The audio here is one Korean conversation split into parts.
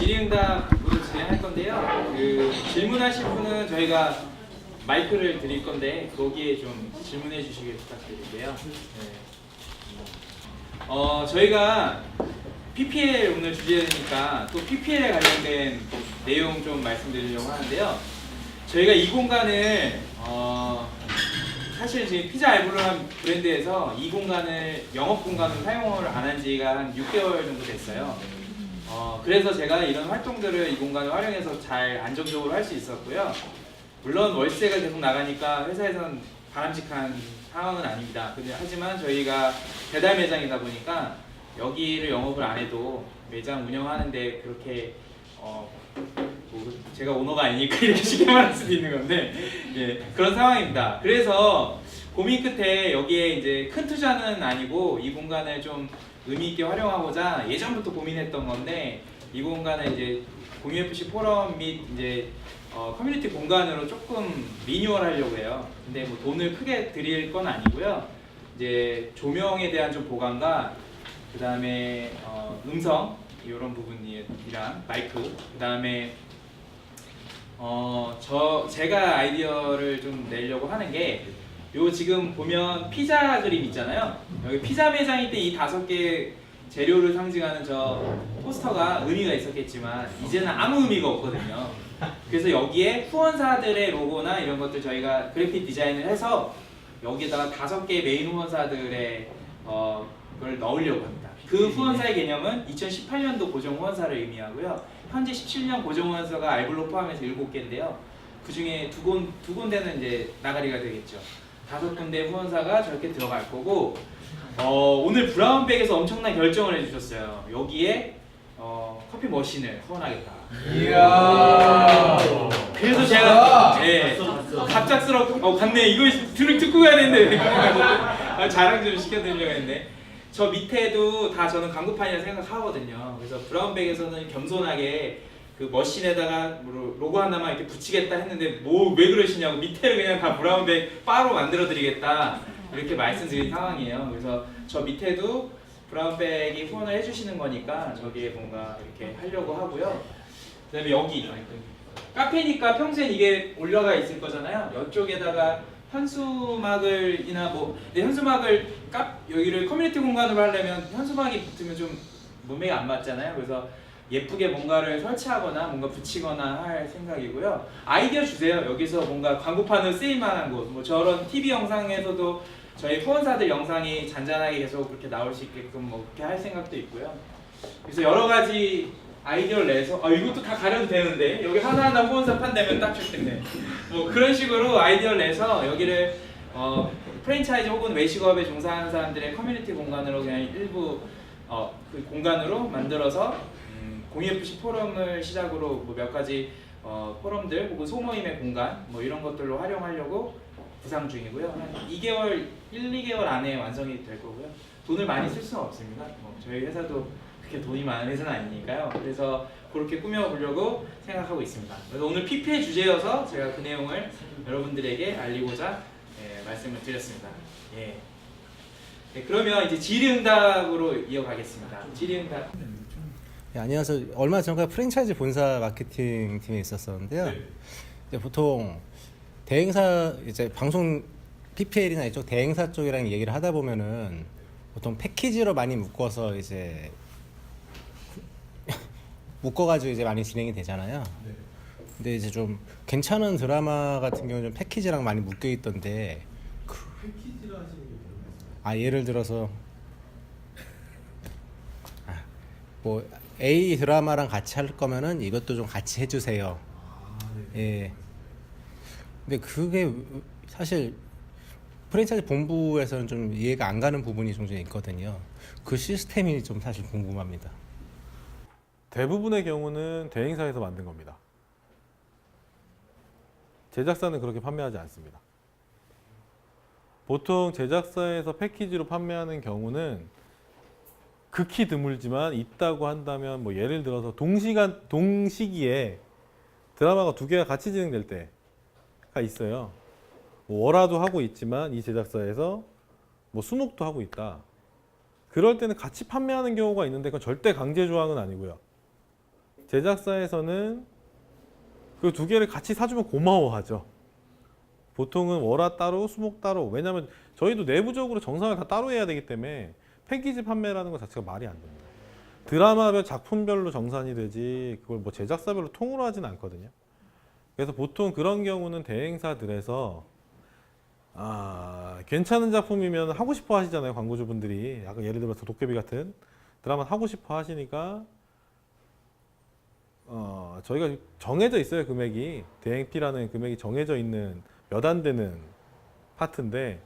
질의응답으로 진행할 건데요. 질문하실 분은 저희가 마이크를 드릴 건데 거기에 좀 질문해 주시길 부탁드릴게요. 네. 저희가 PPL 오늘 주제니까 또 PPL에 관련된 내용 좀 말씀드리려고 하는데요. 저희가 이 공간을 사실 지금 피자 알브로란 브랜드에서 이 공간을 영업 공간으로 사용을 안 한 지가 한 6개월 정도 됐어요. 그래서 제가 이런 활동들을 이 공간을 활용해서 잘 안정적으로 할 수 있었고요. 물론 월세가 계속 나가니까 회사에서는 바람직한 상황은 아닙니다. 근데 하지만 저희가 배달 매장이다 보니까 여기를 영업을 안 해도 매장 운영하는데 그렇게 뭐 제가 오너가 아니니까 이렇게 쉽게 말할 수도 있는 건데 예, 그런 상황입니다. 그래서 고민 끝에 여기에 이제 큰 투자는 아니고 이 공간을 좀 의미 있게 활용하고자 예전부터 고민했던 건데 이 공간을 이제 공유FC 포럼 및 이제 커뮤니티 공간으로 조금 리뉴얼 하려고 해요. 근데 뭐 돈을 크게 들일 건 아니고요. 이제 조명에 대한 좀 보강과 그 다음에 음성 이런 부분이랑 마이크 그 다음에 제가 아이디어를 좀 내려고 하는 게 요 지금 보면 피자 그림 있잖아요. 여기 피자 매장일 때 이 5개 재료를 상징하는 저 포스터가 의미가 있었겠지만 이제는 아무 의미가 없거든요. 그래서 여기에 후원사들의 로고나 이런 것들 저희가 그래픽 디자인을 해서 여기에다가 5개 메인 후원사들의 그걸 넣으려고 합니다. 그 후원사의 개념은 2018년도 고정 후원사를 의미하고요. 현재 17년 고정 후원사가 알블로 포함해서 7개인데요. 그 중에 두 군데는 이제 나가리가 되겠죠. 5군데 후원사가 저렇게 들어갈 거고 오늘 브라운백에서 엄청난 결정을 해주셨어요. 여기에 커피 머신을 후원하겠다. 이야. 그래서 제가 갑작스럽고 갔네. 이거 듣고 가야 되는데 자랑 좀 시켜드리려고 했는데 저 밑에도 다 저는 광고판이라 생각하거든요. 그래서 브라운백에서는 겸손하게 그 머신에다가 로고 하나만 이렇게 붙이겠다 했는데 뭐 왜 그러시냐고 밑에를 그냥 다 브라운백 바로 만들어 드리겠다 이렇게 말씀드린 상황이에요. 그래서 저 밑에도 브라운백이 후원을 해주시는 거니까 저기에 뭔가 이렇게 하려고 하고요. 그 다음에 여기 카페니까 평소엔 이게 올라가 있을 거잖아요. 이쪽에다가 현수막을이나 뭐 현수막을 여기를 커뮤니티 공간으로 하려면 현수막이 붙으면 좀 몸매가 안 맞잖아요. 그래서 예쁘게 뭔가를 설치하거나 뭔가 붙이거나 할 생각이고요. 아이디어 주세요. 여기서 뭔가 광고판을 쓰일만한 곳, 뭐 저런 TV 영상에서도 저희 후원사들 영상이 잔잔하게 계속 그렇게 나올 수 있게끔 뭐 그렇게 할 생각도 있고요. 그래서 여러 가지 아이디어를 내서 이것도 다 가려도 되는데 여기 하나하나 후원사 판내면 딱 줄 텐데 뭐 그런 식으로 아이디어를 내서 여기를 프랜차이즈 혹은 외식업에 종사하는 사람들의 커뮤니티 공간으로 그냥 일부 그 공간으로 만들어서 공유FC 포럼을 시작으로 뭐 몇 가지 포럼들 혹은 소모임의 공간 뭐 이런 것들로 활용하려고 구상 중이고요. 한 2개월, 1, 2개월 안에 완성이 될 거고요. 돈을 많이 쓸 수는 없습니다. 저희 회사도 그렇게 돈이 많은 회사는 아니니까요. 그래서 그렇게 꾸며보려고 생각하고 있습니다. 그래서 오늘 PPL 주제여서 제가 그 내용을 여러분들에게 알리고자 말씀을 드렸습니다. 예. 네, 그러면 이제 질의응답으로 이어가겠습니다. 질의응답. 네, 안녕하세요. 얼마 전까지 프랜차이즈 본사 마케팅 팀에 있었었는데요. 네. 이제 보통 대행사 이제 방송 PPL이나 이쪽 대행사 쪽이랑 얘기를 하다 보면은 보통 패키지로 많이 묶어서 이제 묶어가지고 이제 많이 진행이 되잖아요. 네. 근데 이제 좀 괜찮은 드라마 같은 경우는 좀 패키지랑 많이 묶여 있던데. 패키지라 하시는 게 뭐예요? 예를 들어서 뭐 A 드라마랑 같이 할 거면은 이것도 좀 같이 해주세요. 네. 예. 근데 그게 사실 프랜차이즈 본부에서는 좀 이해가 안 가는 부분이 종종 있거든요. 그 시스템이 좀 사실 궁금합니다. 대부분의 경우는 대행사에서 만든 겁니다. 제작사는 그렇게 판매하지 않습니다. 보통 제작사에서 패키지로 판매하는 경우는 극히 드물지만 있다고 한다면 뭐 예를 들어서 동시기에 드라마가 2개가 같이 진행될 때가 있어요. 뭐 월화도 하고 있지만 이 제작사에서 뭐 수목도 하고 있다. 그럴 때는 같이 판매하는 경우가 있는데 그건 절대 강제 조항은 아니고요. 제작사에서는 그 두 개를 같이 사주면 고마워하죠. 보통은 월화 따로, 수목 따로. 왜냐하면 저희도 내부적으로 정산을 다 따로 해야 되기 때문에 패키지 판매라는 것 자체가 말이 안 됩니다. 드라마별 작품별로 정산이 되지 그걸 뭐 제작사별로 통으로 하진 않거든요. 그래서 보통 그런 경우는 대행사들에서 괜찮은 작품이면 하고 싶어 하시잖아요. 광고주분들이 약간 예를 들어서 도깨비 같은 드라마 하고 싶어 하시니까 저희가 정해져 있어요. 금액이 대행피라는 금액이 정해져 있는 몇 안 되는 파트인데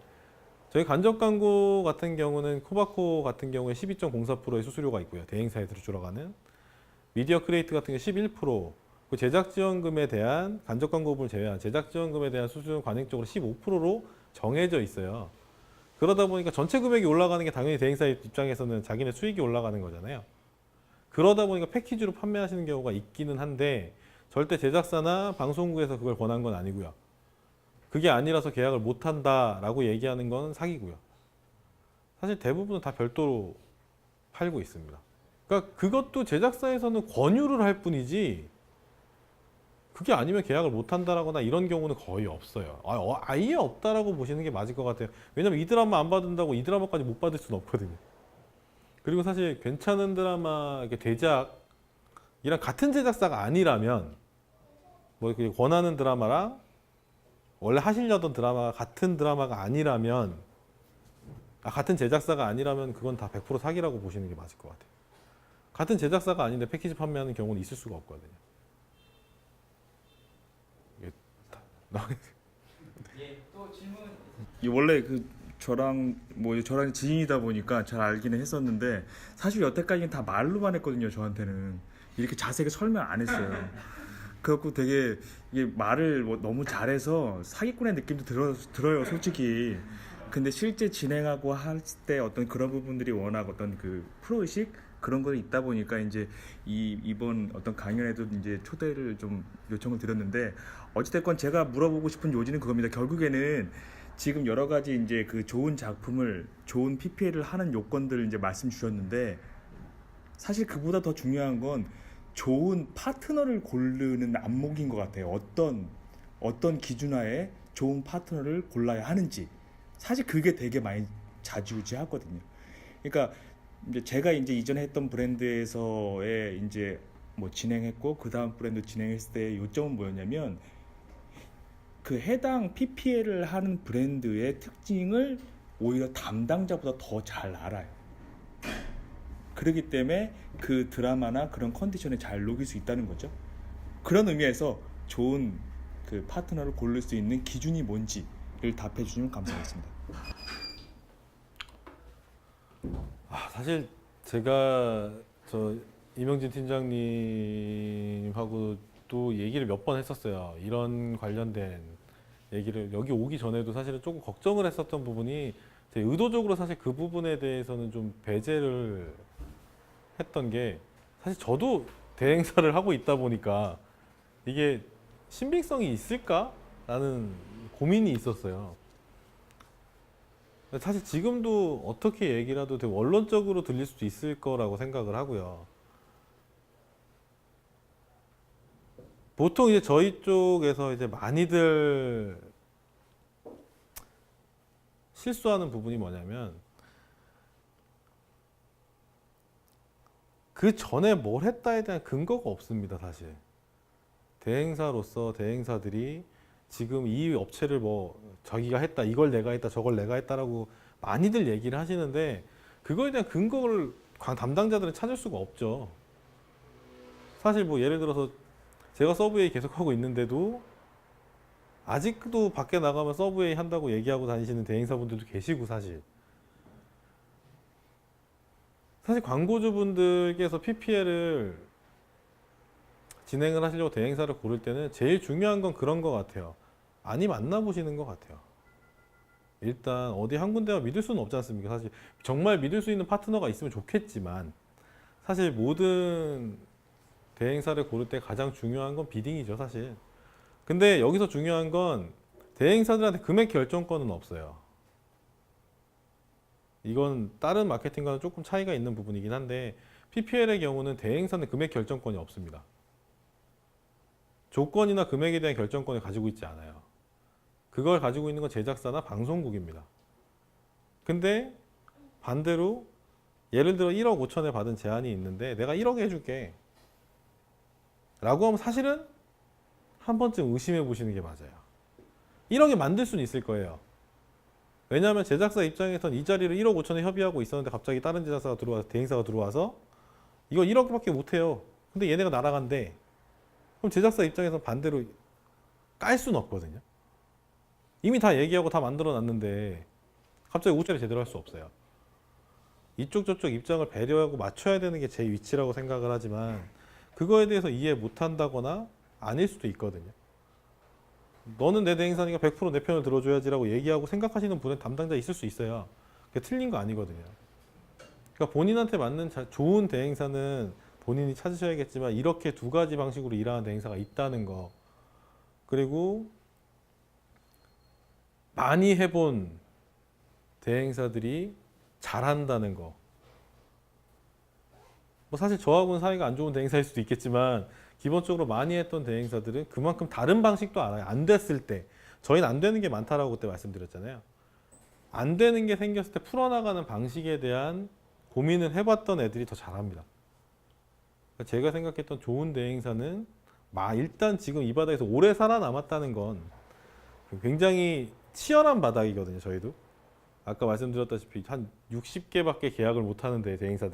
저희 간접 광고 같은 경우는 코바코 같은 경우에 12.04%의 수수료가 있고요. 대행사에 들어가는 미디어 크리에이트 같은 게 11%, 그 제작 지원금에 대한 간접 광고를 제외한 제작 지원금에 대한 수수료는 관행적으로 15%로 정해져 있어요. 그러다 보니까 전체 금액이 올라가는 게 당연히 대행사 입장에서는 자기네 수익이 올라가는 거잖아요. 그러다 보니까 패키지로 판매하시는 경우가 있기는 한데 절대 제작사나 방송국에서 그걸 권한 건 아니고요. 그게 아니라서 계약을 못 한다라고 얘기하는 건 사기고요. 사실 대부분은 다 별도로 팔고 있습니다. 그러니까 그것도 제작사에서는 권유를 할 뿐이지 그게 아니면 계약을 못 한다라거나 이런 경우는 거의 없어요. 아예 없다라고 보시는 게 맞을 것 같아요. 왜냐면 이 드라마 안 받는다고 이 드라마까지 못 받을 수는 없거든요. 그리고 사실 괜찮은 드라마 대작이랑 같은 제작사가 아니라면 뭐 이렇게 권하는 드라마랑 원래 하시려던 드라마가 같은 드라마가 아니라면 같은 제작사가 아니라면 그건 다 100% 사기라고 보시는 게 맞을 것 같아요. 같은 제작사가 아닌데 패키지 판매하는 경우는 있을 수가 없거든요. 이게 예, 또 질문. 원래 저랑 지인이다 보니까 잘 알기는 했었는데 사실 여태까지는 다 말로만 했거든요. 저한테는 이렇게 자세하게 설명 안 했어요. 그래갖고 되게 이게 말을 너무 잘해서 사기꾼의 느낌도 들어요, 솔직히. 근데 실제 진행하고 할 때 어떤 그런 부분들이 워낙 어떤 그 프로의식 그런 거 있다 보니까 이제 이번 어떤 강연에도 이제 초대를 좀 요청을 드렸는데 어찌됐건 제가 물어보고 싶은 요지는 그겁니다. 결국에는 지금 여러 가지 이제 그 좋은 작품을 좋은 PPL을 하는 요건들을 이제 말씀 주셨는데 사실 그보다 더 중요한 건 좋은 파트너를 고르는 안목인 것 같아요. 어떤 기준하에 좋은 파트너를 골라야 하는지 사실 그게 되게 많이 좌지우지하거든요. 그러니까 이제 제가 이제 이전에 했던 브랜드에서의 이제 뭐 진행했고 그 다음 브랜드 진행했을 때 요점은 뭐였냐면 그 해당 PPL을 하는 브랜드의 특징을 오히려 담당자보다 더 잘 알아요. 그렇기 때문에 그 드라마나 그런 컨디션에 잘 녹일 수 있다는 거죠. 그런 의미에서 좋은 그 파트너를 고를 수 있는 기준이 뭔지를 답해 주시면 감사하겠습니다. 사실 제가 이명진 팀장님하고 또 얘기를 몇 번 했었어요. 이런 관련된 얘기를 여기 오기 전에도 사실은 조금 걱정을 했었던 부분이 제가 의도적으로 사실 그 부분에 대해서는 좀 배제를 했던 게 사실 저도 대행사를 하고 있다 보니까 이게 신빙성이 있을까라는 고민이 있었어요. 사실 지금도 어떻게 얘기를 해도 되게 원론적으로 들릴 수도 있을 거라고 생각을 하고요. 보통 이제 저희 쪽에서 이제 많이들 실수하는 부분이 뭐냐면 그 전에 뭘 했다에 대한 근거가 없습니다, 사실. 대행사로서 대행사들이 지금 이 업체를 뭐 자기가 했다, 이걸 내가 했다, 저걸 내가 했다라고 많이들 얘기를 하시는데 그거에 대한 근거를 담당자들은 찾을 수가 없죠. 사실 뭐 예를 들어서 제가 서브웨이 계속하고 있는데도 아직도 밖에 나가면 서브웨이 한다고 얘기하고 다니시는 대행사분들도 계시고 사실 광고주분들께서 PPL을 진행을 하시려고 대행사를 고를 때는 제일 중요한 건 그런 것 같아요. 많이 만나보시는 것 같아요. 일단 어디 한 군데만 믿을 수는 없지 않습니까? 사실 정말 믿을 수 있는 파트너가 있으면 좋겠지만 사실 모든 대행사를 고를 때 가장 중요한 건 비딩이죠, 사실. 근데 여기서 중요한 건 대행사들한테 금액 결정권은 없어요. 이건 다른 마케팅과는 조금 차이가 있는 부분이긴 한데 PPL의 경우는 대행사는 금액 결정권이 없습니다. 조건이나 금액에 대한 결정권을 가지고 있지 않아요. 그걸 가지고 있는 건 제작사나 방송국입니다. 근데 반대로 예를 들어 1억 5천에 받은 제안이 있는데 내가 1억에 해줄게 라고 하면 사실은 한 번쯤 의심해 보시는 게 맞아요. 1억에 만들 수는 있을 거예요. 왜냐하면 제작사 입장에선 이 자리를 1억 5천에 협의하고 있었는데 갑자기 다른 제작사가 들어와서 대행사가 들어와서 이거 1억밖에 못해요. 근데 얘네가 날아간대. 그럼 제작사 입장에서 반대로 깔 수는 없거든요. 이미 다 얘기하고 다 만들어 놨는데 갑자기 5천에 제대로 할 수 없어요. 이쪽 저쪽 입장을 배려하고 맞춰야 되는 게 제 위치라고 생각을 하지만 그거에 대해서 이해 못한다거나 아닐 수도 있거든요. 너는 내 대행사니까 100% 내 편을 들어줘야지라고 얘기하고 생각하시는 분은 담당자 있을 수 있어요. 그게 틀린 거 아니거든요. 그러니까 본인한테 맞는 좋은 대행사는 본인이 찾으셔야겠지만 이렇게 두 가지 방식으로 일하는 대행사가 있다는 거, 그리고 많이 해본 대행사들이 잘한다는 거. 뭐 사실 저하고는 사이가 안 좋은 대행사일 수도 있겠지만 기본적으로 많이 했던 대행사들은 그만큼 다른 방식도 알아요. 안 됐을 때. 저희는 안 되는 게 많다라고 그때 말씀드렸잖아요. 안 되는 게 생겼을 때 풀어나가는 방식에 대한 고민을 해봤던 애들이 더 잘합니다. 그러니까 제가 생각했던 좋은 대행사는 일단 지금 이 바닥에서 오래 살아남았다는 건 굉장히 치열한 바닥이거든요. 저희도. 아까 말씀드렸다시피 한 60개밖에 계약을 못하는데 대행사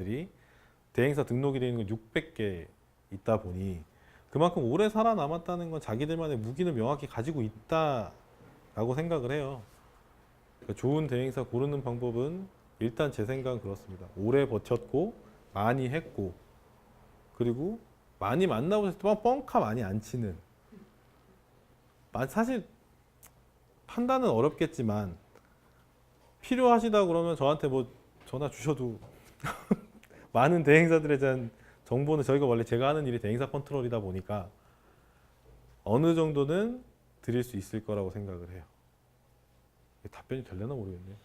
등록이 되어 있는 건 600개 있다 보니 그만큼 오래 살아남았다는 건 자기들만의 무기를 명확히 가지고 있다라고 생각을 해요. 그러니까 좋은 대행사 고르는 방법은 일단 제 생각은 그렇습니다. 오래 버텼고 많이 했고 그리고 많이 만나보셨을 때 뻥카 많이 안 치는, 사실 판단은 어렵겠지만 필요하시다 그러면 저한테 뭐 전화 주셔도 많은 대행사들에 대한 정보는 저희가 원래 제가 하는 일이 대행사 컨트롤이다 보니까 어느 정도는 드릴 수 있을 거라고 생각을 해요. 답변이 되려나 모르겠네요.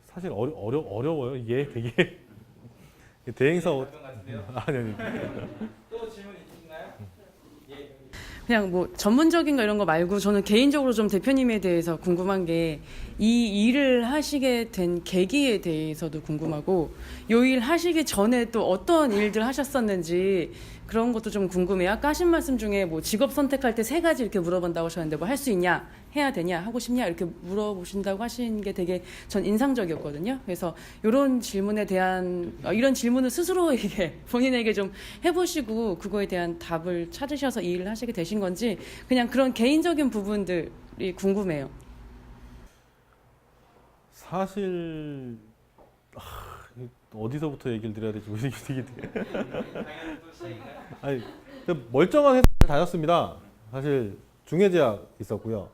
사실 어려워요. 이게 되게 대행사 답변 같은데요? 아니. 또 질문 있으신가요? 예. 그냥 뭐 전문적인 거 이런 거 말고 저는 개인적으로 좀 대표님에 대해서 궁금한 게 이 일을 하시게 된 계기에 대해서도 궁금하고 이 일 하시기 전에 또 어떤 일들 하셨었는지 그런 것도 좀 궁금해요. 아까 하신 말씀 중에 뭐 직업 선택할 때 3가지 이렇게 물어본다고 하셨는데 뭐 할 수 있냐, 해야 되냐, 하고 싶냐 이렇게 물어보신다고 하신 게 되게 전 인상적이었거든요. 그래서 이런 질문에 대한 이런 질문을 스스로 이게 본인에게 좀 해보시고 그거에 대한 답을 찾으셔서 이 일을 하시게 되신 건지 그냥 그런 개인적인 부분들이 궁금해요. 사실 어디서부터 얘기를 드려야 될지 모르겠는데 당연히 또 시작인가요? 아니, 멀쩡한 회사 다녔습니다. 사실 중해제약 있었고요.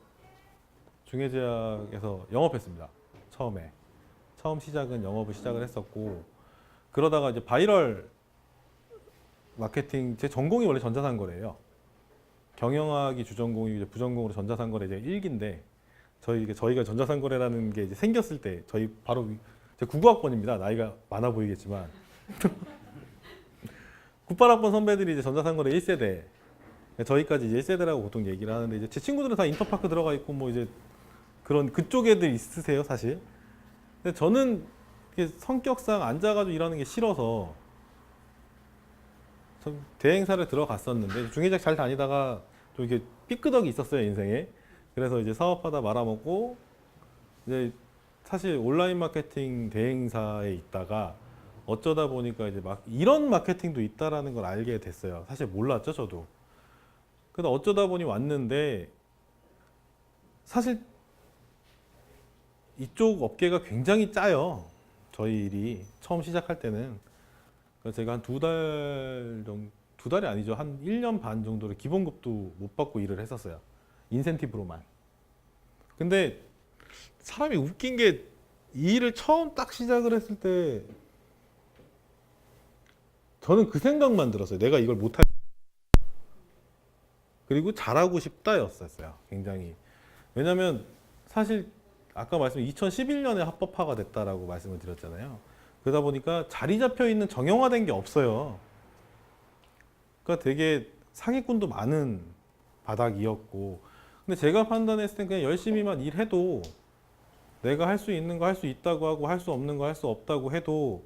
중해제약에서 영업했습니다. 처음 시작은 영업을 시작을 했었고 그러다가 이제 바이럴 마케팅, 제 전공이 원래 전자상거래예요. 경영학이 주전공이고 이제 부전공으로 전자상거래 이제 1기인데 저희가 전자상거래라는 게 이제 생겼을 때 저희 바로 제 99학번입니다. 나이가 많아 보이겠지만 98학번 선배들이 이제 전자상거래 1세대, 저희까지 이제 1세대라고 보통 얘기를 하는데 이제 제 친구들은 다 인터파크 들어가 있고 뭐 이제 그런 그쪽 애들 있으세요 사실. 근데 저는 성격상 앉아가지고 일하는 게 싫어서 대행사를 들어갔었는데 중해제약 잘 다니다가 좀 이렇게 삐끄덕이 있었어요 인생에. 그래서 이제 사업하다 말아먹고 이제 사실 온라인 마케팅 대행사에 있다가 어쩌다 보니까 이제 막 이런 마케팅도 있다라는 걸 알게 됐어요. 사실 몰랐죠 저도. 근데 어쩌다 보니 왔는데 사실 이쪽 업계가 굉장히 짜요. 저희 일이 처음 시작할 때는. 그래서 제가 한 2달 정도, 2달이 아니죠. 한 1년 반 정도를 기본급도 못 받고 일을 했었어요. 인센티브로만. 근데 사람이 웃긴 게 이 일을 처음 딱 시작을 했을 때 저는 그 생각만 들었어요. 내가 이걸 못할, 그리고 잘하고 싶다였었어요. 굉장히. 왜냐면 사실 아까 말씀 2011년에 합법화가 됐다라고 말씀을 드렸잖아요. 그러다 보니까 자리 잡혀 있는 정형화된 게 없어요. 그러니까 되게 사기꾼도 많은 바닥이었고, 근데 제가 판단했을 땐 그냥 열심히만 일해도 내가 할 수 있는 거 할 수 있다고 하고 할 수 없는 거 할 수 없다고 해도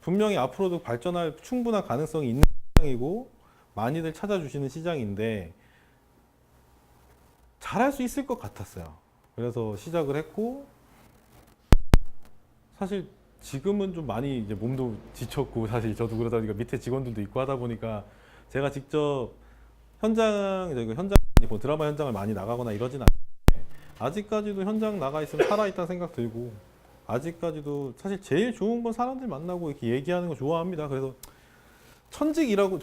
분명히 앞으로도 발전할 충분한 가능성이 있는 시장이고 많이들 찾아주시는 시장인데 잘할 수 있을 것 같았어요. 그래서 시작을 했고, 사실 지금은 좀 많이 이제 몸도 지쳤고, 사실 저도 그러다 보니까 밑에 직원들도 있고 하다 보니까 제가 직접 드라마 현장을 많이 나가거나 이러진 않는데, 아직까지도 현장 나가 있으면 살아있다는 생각 들고, 아직까지도 사실 제일 좋은 건 사람들 만나고 이렇게 얘기하는 거 좋아합니다. 그래서 천직이라고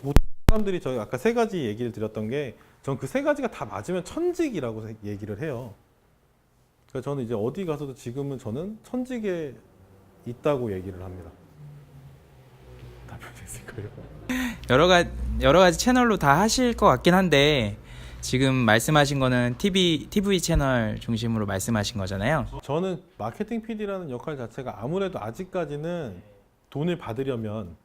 사람들이 저희 아까 세 가지 얘기를 드렸던 게, 전 그 세 가지가 다 맞으면 천직이라고 얘기를 해요. 그래서 저는 이제 어디 가서도 지금은 저는 천직에 있다고 얘기를 합니다. 답변됐을까요? 여러 가지 채널로 다 하실 것 같긴 한데, 지금 말씀하신 거는 TV 채널 중심으로 말씀하신 거잖아요. 저는 마케팅 PD라는 역할 자체가 아무래도 아직까지는 돈을 받으려면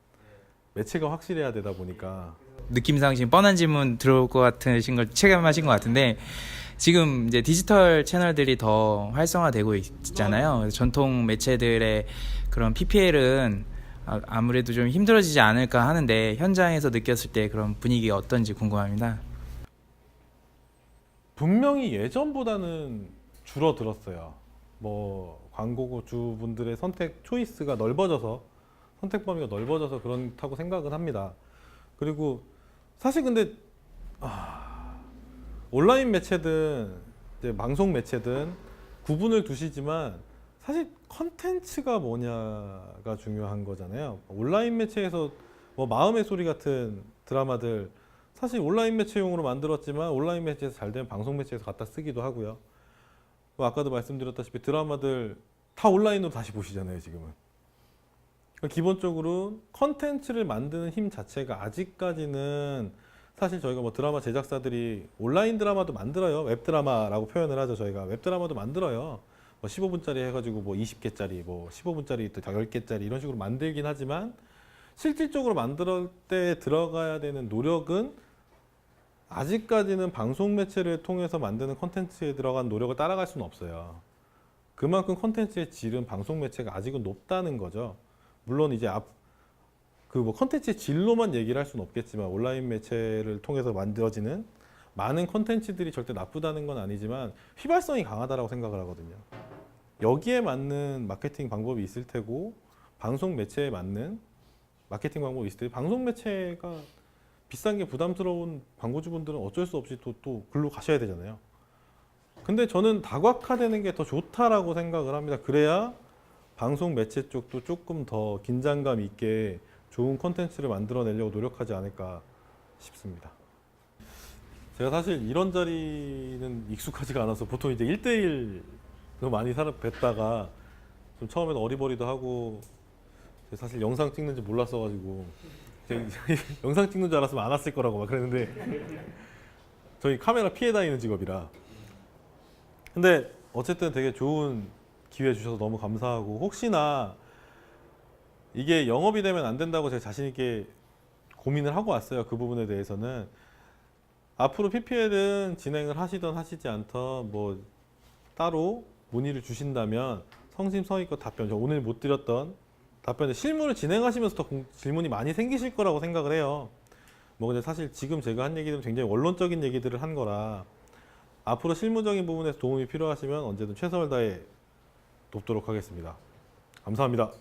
매체가 확실해야 되다 보니까, 느낌상 지금 뻔한 질문 들어올 것 같으신 걸 체감하신 것 같은데, 지금 이제 디지털 채널들이 더 활성화되고 있잖아요. 그래서 전통 매체들의 그런 PPL은 아무래도 좀 힘들어지지 않을까 하는데, 현장에서 느꼈을 때 그런 분위기가 어떤지 궁금합니다. 분명히 예전보다는 줄어들었어요. 뭐 광고주분들의 선택 초이스가 넓어져서, 선택 범위가 넓어져서 그렇다고 생각은 합니다. 그리고 사실 근데 온라인 매체든 이제 방송 매체든 구분을 두시지만 사실 컨텐츠가 뭐냐가 중요한 거잖아요. 온라인 매체에서 뭐 마음의 소리 같은 드라마들 사실 온라인 매체용으로 만들었지만 온라인 매체에서 잘 되면 방송 매체에서 갖다 쓰기도 하고요. 뭐 아까도 말씀드렸다시피 드라마들 다 온라인으로 다시 보시잖아요, 지금은. 그러니까 기본적으로 컨텐츠를 만드는 힘 자체가 아직까지는, 사실 저희가 뭐 드라마 제작사들이 온라인 드라마도 만들어요. 웹드라마라고 표현을 하죠. 저희가 웹드라마도 만들어요. 뭐 15분짜리 해가지고 뭐 20개짜리, 뭐 15분짜리 또 10개짜리 이런 식으로 만들긴 하지만, 실질적으로 만들 때 들어가야 되는 노력은 아직까지는 방송 매체를 통해서 만드는 컨텐츠에 들어간 노력을 따라갈 수는 없어요. 그만큼 컨텐츠의 질은 방송 매체가 아직은 높다는 거죠. 물론 이제 그 뭐 컨텐츠의 질로만 얘기를 할 수는 없겠지만, 온라인 매체를 통해서 만들어지는 많은 컨텐츠들이 절대 나쁘다는 건 아니지만 휘발성이 강하다라고 생각을 하거든요. 여기에 맞는 마케팅 방법이 있을 테고, 방송 매체에 맞는 마케팅 방법이 있을 때, 방송 매체가 비싼 게 부담스러운 광고주분들은 어쩔 수 없이 또 글로 가셔야 되잖아요. 근데 저는 다각화되는 게 더 좋다라고 생각을 합니다. 그래야 방송 매체 쪽도 조금 더 긴장감 있게 좋은 콘텐츠를 만들어내려고 노력하지 않을까 싶습니다. 제가 사실 이런 자리는 익숙하지가 않아서 보통 이제 1대1로 많이 뵀다가 좀 처음에는 어리버리도 하고, 사실 영상 찍는지 몰랐어가지고 영상 찍는 줄 알았으면 안 왔을 거라고 막 그랬는데, 저희 카메라 피해 다니는 직업이라. 근데 어쨌든 되게 좋은 기회 주셔서 너무 감사하고, 혹시나 이게 영업이 되면 안 된다고 제가 자신 있게 고민을 하고 왔어요. 그 부분에 대해서는 앞으로 PPL은 진행을 하시던 하시지 않던 뭐 따로 문의를 주신다면 성심성의껏 답변, 저 오늘 못 드렸던 답변에 실무를 진행하시면서 더 질문이 많이 생기실 거라고 생각을 해요. 뭐 근데 사실 지금 제가 한 얘기들은 굉장히 원론적인 얘기들을 한 거라, 앞으로 실무적인 부분에서 도움이 필요하시면 언제든 최선을 다해 돕도록 하겠습니다. 감사합니다.